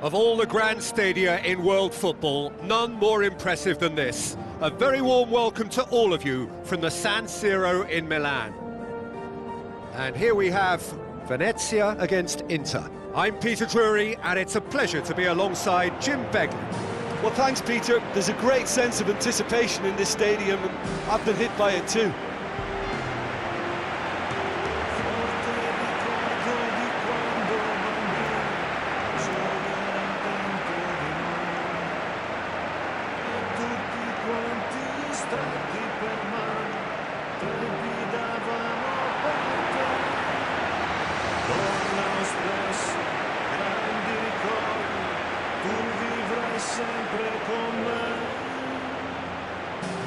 Of all the grand stadia in world football, none more impressive than this. A very warm welcome to all of you from the San Siro in Milan. And here we have Venezia against Inter. I'm Peter Drury, and it's a pleasure to be alongside Jim Beglin. Well, thanks, Peter. There's a great sense of anticipation in this stadium, and I've been hit by it too.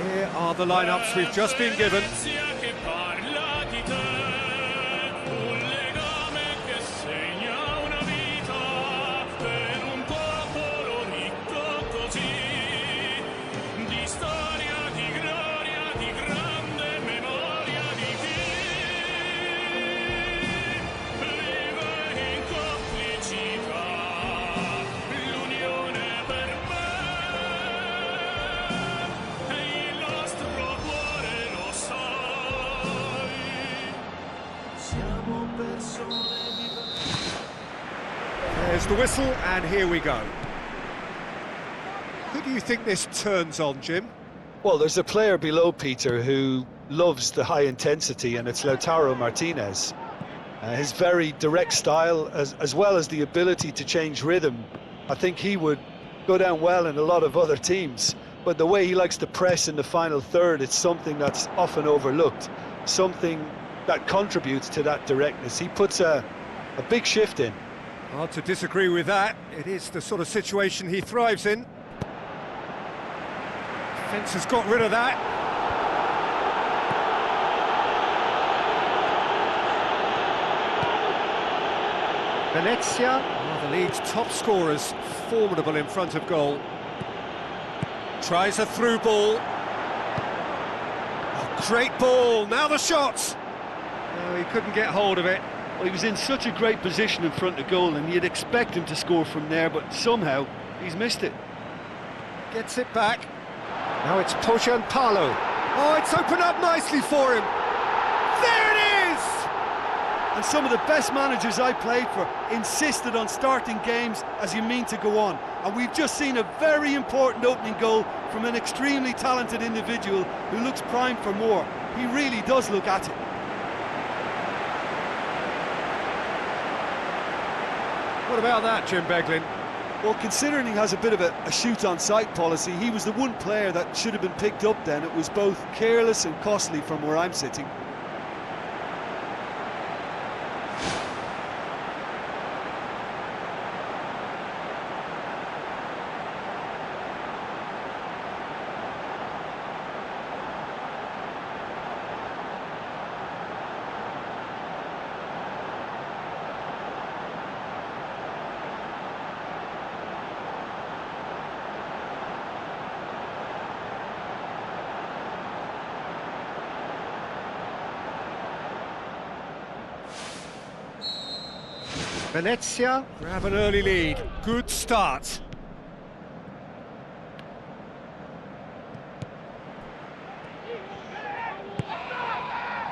Here are the lineups we've just been given. There's the whistle, and here we go. Who do you think this turns on, Jim? Well, there's a player below Peter who loves the high intensity, and it's Lautaro Martinez. His very direct style, as well as the ability to change rhythm, I think he would go down well in a lot of other teams. But the way he likes to press in the final third, it's something that's often overlooked, something that contributes to that directness. He puts a big shift in. Hard to disagree with that. It is the sort of situation he thrives in. Defence has got rid of that. Venezia are the league's top scorers, formidable in front of goal. Tries a through ball. Oh, great ball, now the shot! No, he couldn't get hold of it. Well, he was in such a great position in front of goal, and you'd expect him to score from there, but somehow he's missed it. Gets it back. Now it's Palo. Oh, it's opened up nicely for him. There it is! And some of the best managers I played for insisted on starting games as you mean to go on. And we've just seen a very important opening goal from an extremely talented individual who looks primed for more. He really does look at it. What about that, Jim Beglin? Well, considering he has a bit of a shoot-on-sight policy, he was the one player that should have been picked up then. It was both careless and costly from where I'm sitting. Venezia grab an early lead. Good start.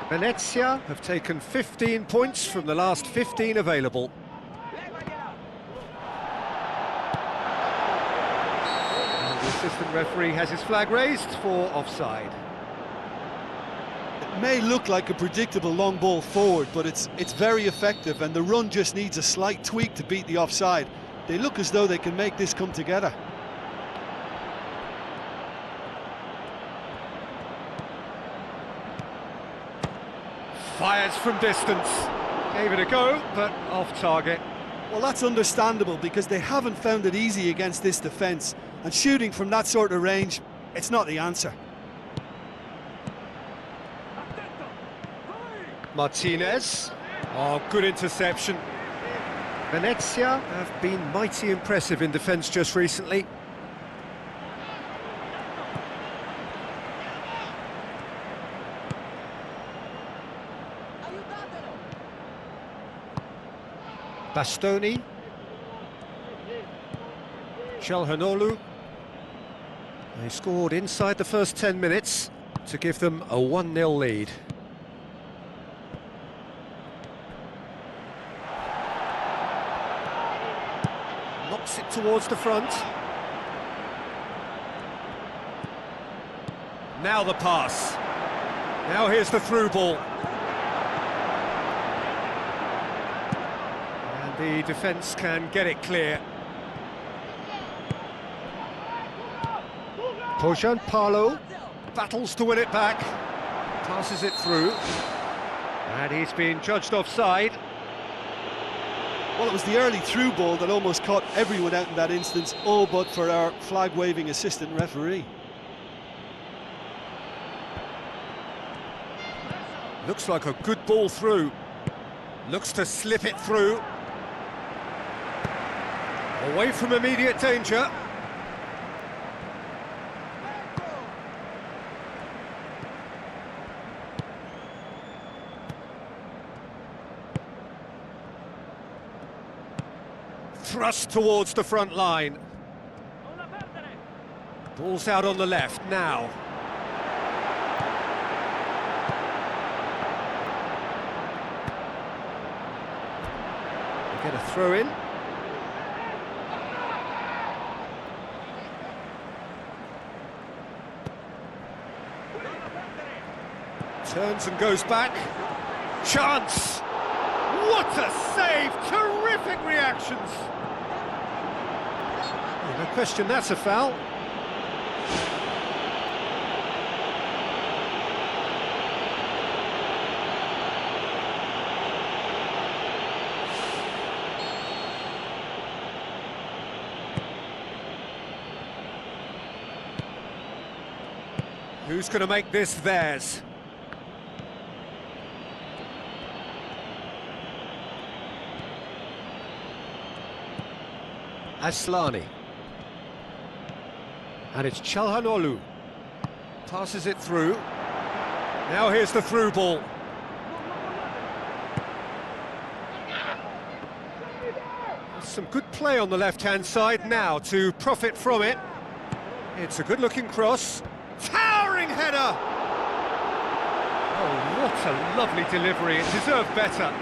Venezia have taken 15 points from the last 15 available. And the assistant referee has his flag raised for offside. It may look like a predictable long ball forward, but it's very effective, and the run just needs a slight tweak to beat the offside. They look as though they can make this come together. Fires from distance. Gave it a go, but off target. Well, that's understandable because they haven't found it easy against this defence, and shooting from that sort of range, it's not the answer. Martinez. Oh, good interception. Venezia have been mighty impressive in defence just recently. Bastoni. Çalhanoğlu. They scored inside the first 10 minutes to give them a 1-0 lead. Knocks it towards the front. Now the pass. Now here's the through ball. And the defence can get it clear. Pojan Parlo battles to win it back, passes it through, and he's been judged offside. Well, it was the early through ball that almost caught everyone out in that instance, all but for our flag-waving assistant referee. Looks like a good ball through, looks to slip it through. Away from immediate danger. Thrust towards the front line. Ball's out on the left now. They get a throw in. Turns and goes back. Chance! What a save! Terrific reactions! No question that's a foul. Who's going to make this theirs? Aslani. And it's Çalhanoğlu. Passes it through. Now here's the through ball. There's some good play on the left-hand side now to profit from it. It's a good-looking cross. Towering header! Oh, what a lovely delivery. It deserved better.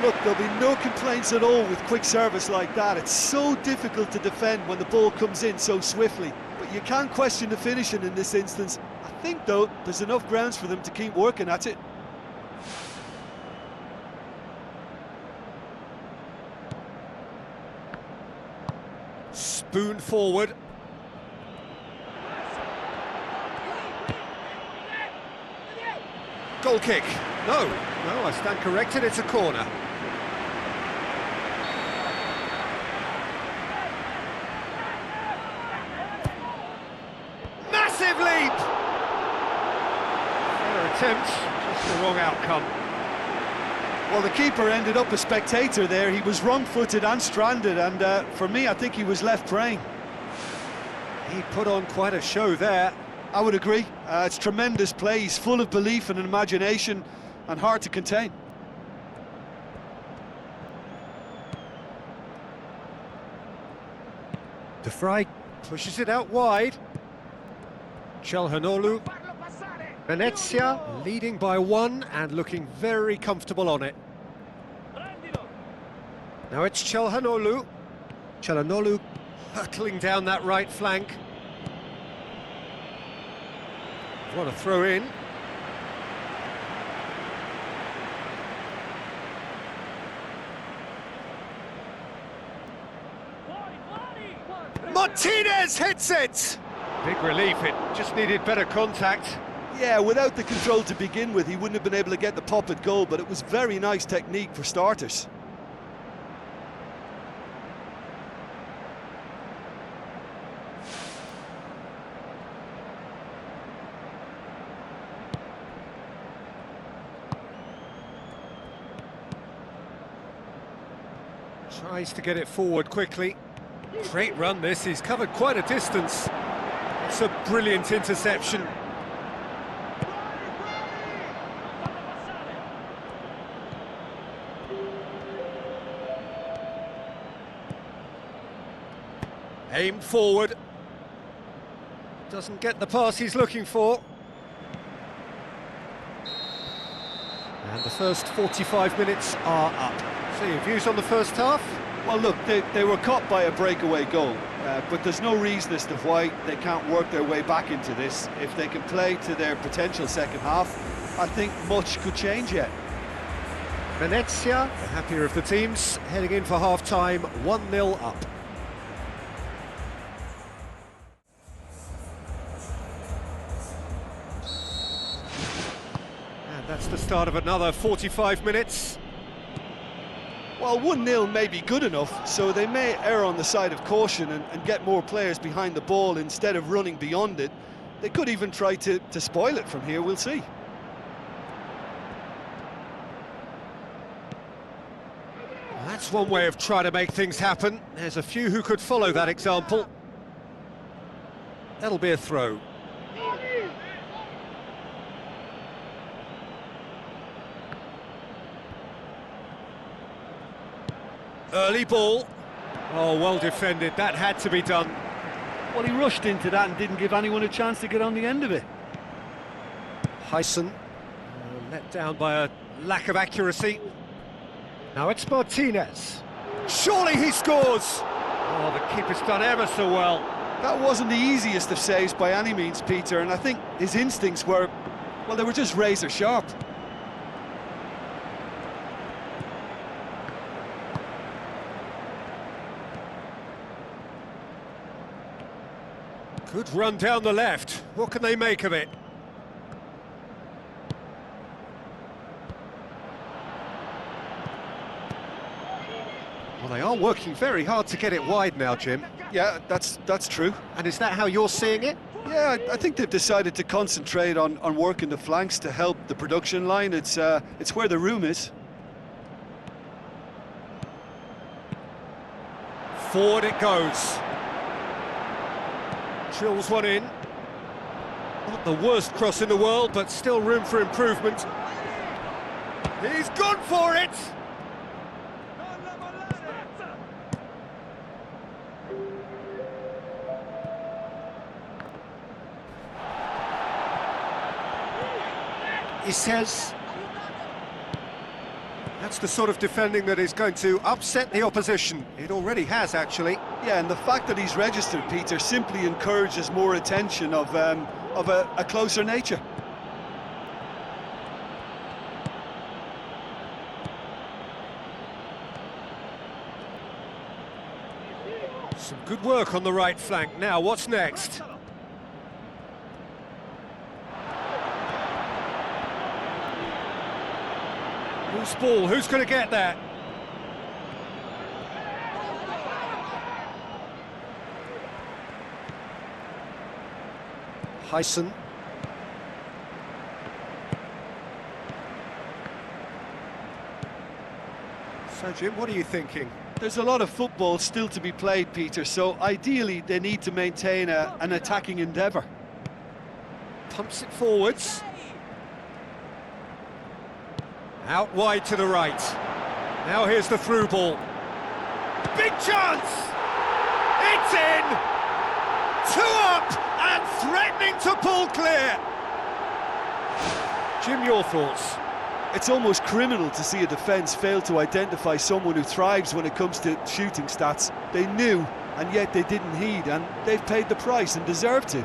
Look, there'll be no complaints at all with quick service like that. It's so difficult to defend when the ball comes in so swiftly. But you can't question the finishing in this instance. I think, though, there's enough grounds for them to keep working at it. Spoon forward. Goal kick. No, I stand corrected, it's a corner. Massive leap! Fair attempt, just the wrong outcome. Well, the keeper ended up a spectator there. He was wrong-footed and stranded, and for me, I think he was left praying. He put on quite a show there. I would agree. It's tremendous play. He's full of belief and imagination and hard to contain. De Vrij pushes it out wide. Çalhanoğlu. Venezia leading by 1 and looking very comfortable on it. Now it's Çalhanoğlu. Çalhanoğlu hurtling down that right flank. What a throw in. Martinez hits it! Big relief, it just needed better contact. Yeah, without the control to begin with, he wouldn't have been able to get the pop at goal, but it was very nice technique for starters. Tries to get it forward quickly. Great run this, he's covered quite a distance. It's a brilliant interception. Aimed forward. Doesn't get the pass he's looking for. And the first 45 minutes are up. So your views on the first half? Well, look, they were caught by a breakaway goal, but there's no reason as to why they can't work their way back into this. If they can play to their potential second half, I think much could change yet. Venezia, the happier of the teams, heading in for half-time, 1-0 up. And that's the start of another 45 minutes. Well, 1-0 may be good enough, so they may err on the side of caution and get more players behind the ball instead of running beyond it. They could even try to spoil it from here, we'll see. That's one way of trying to make things happen. There's a few who could follow that example. That'll be a throw. Early ball. Oh, well defended. That had to be done. Well, he rushed into that and didn't give anyone a chance to get on the end of it. Hyson, let down by a lack of accuracy. Now it's Martinez. Surely he scores! Oh, the keeper's done ever so well. That wasn't the easiest of saves by any means, Peter, and I think his instincts were, well, they were just razor sharp. Good run down the left. What can they make of it? Well, they are working very hard to get it wide now, Jim. Yeah, that's true. And is that how you're seeing it? Yeah, I think they've decided to concentrate on working the flanks to help the production line. It's where the room is. Forward it goes. Drills one in. Not the worst cross in the world, but still room for improvement. He's gone for it! He says that's the sort of defending that is going to upset the opposition. It already has, actually. Yeah, and the fact that he's registered, Peter, simply encourages more attention of a closer nature. Some good work on the right flank. Now, what's next? Who's ball? Who's going to get that? Hyson. So, Jim, what are you thinking? There's a lot of football still to be played, Peter, so ideally they need to maintain an attacking endeavour. Pumps it forwards. Out wide to the right. Now here's the through ball. Big chance! It's in! 2 up and threatening to pull clear. Jim, your thoughts? It's almost criminal to see a defence fail to identify someone who thrives when it comes to shooting stats. They knew, and yet they didn't heed, and they've paid the price and deserve to.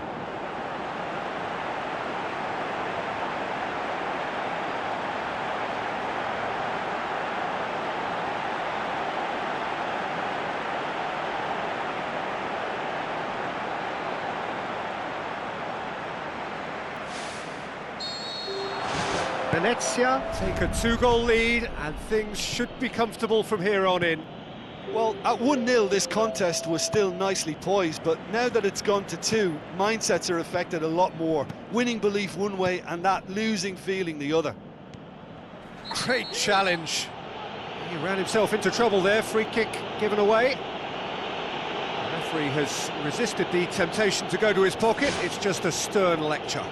Venezia take a 2-goal lead and things should be comfortable from here on in. Well, at 1-0 this contest was still nicely poised, but now that it's gone to 2, mindsets are affected a lot more. Winning belief one way and that losing feeling the other. Great challenge. He ran himself into trouble there, free kick given away. The referee has resisted the temptation to go to his pocket, it's just a stern lecture.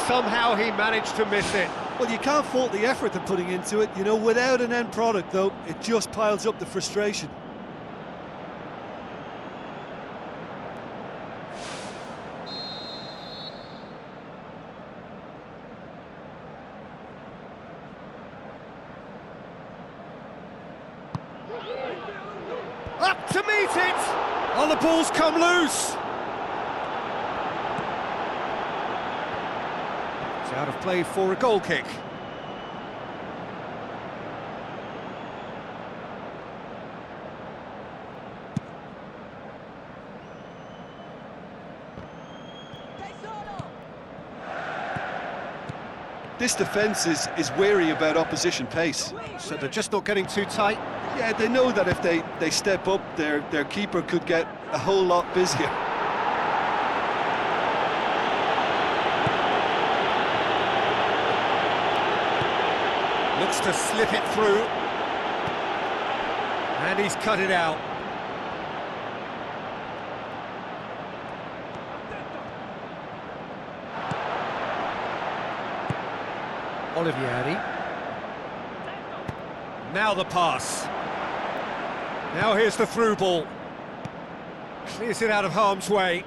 somehow he managed to miss it. Well, you can't fault the effort they're putting into it. You know, without an end product, though, it just piles up the frustration. Up to meet it! Oh, the ball's come loose! It's out of play for a goal kick. This defence is wary about opposition pace. So they're just not getting too tight. Yeah, they know that if they step up, their keeper could get a whole lot busier. Looks to slip it through. And he's cut it out. Olivieri. Now the pass. Now here's the through ball. Clears it out of harm's way.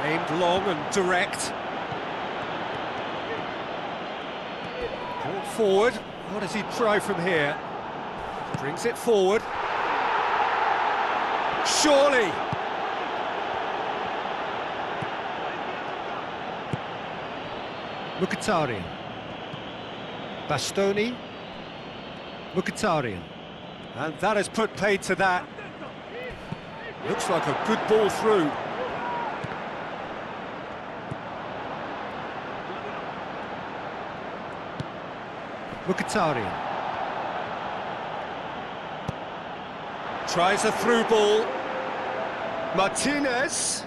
Aimed long and direct. Brought forward. What does he try from here? Brings it forward. Surely! Mkhitaryan. Bastoni. Mkhitaryan. And that has put paid to that. Looks like a good ball through. Mkhitaryan. Tries a through ball. Martinez.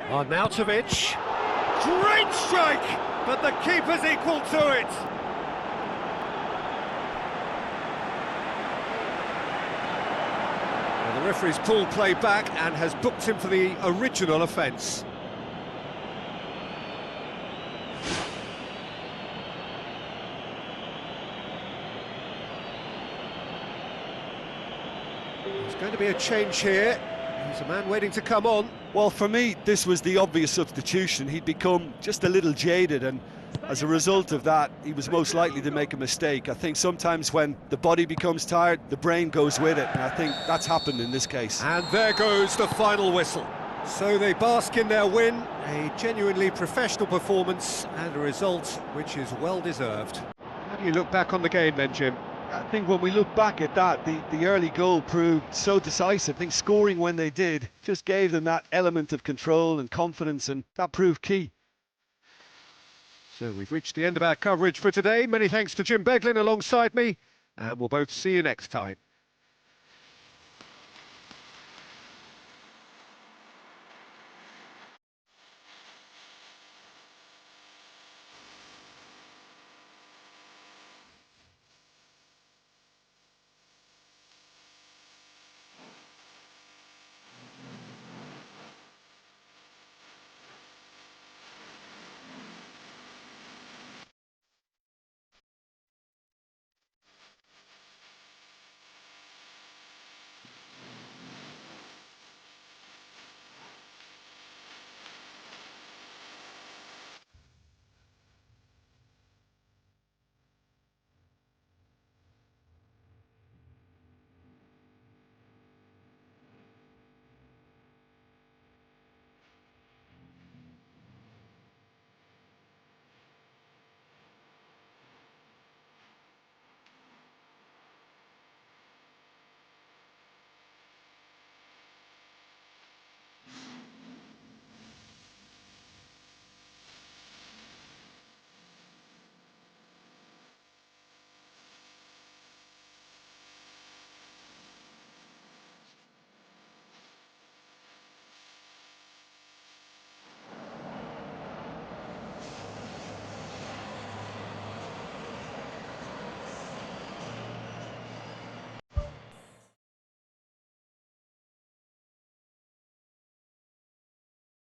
Arnautovic. Great strike! But the keeper's equal to it. Well, the referee's pulled play back and has booked him for the original offence. There's going to be a change here. There's a man waiting to come on. Well, for me, this was the obvious substitution. He'd become just a little jaded, and as a result of that, he was most likely to make a mistake. I think sometimes when the body becomes tired, the brain goes with it, and I think that's happened in this case. And there goes the final whistle. So they bask in their win, a genuinely professional performance, and a result which is well-deserved. How do you look back on the game then, Jim? I think when we look back at that, the early goal proved so decisive. I think scoring when they did just gave them that element of control and confidence, and that proved key. So we've reached the end of our coverage for today. Many thanks to Jim Beglin alongside me, and we'll both see you next time.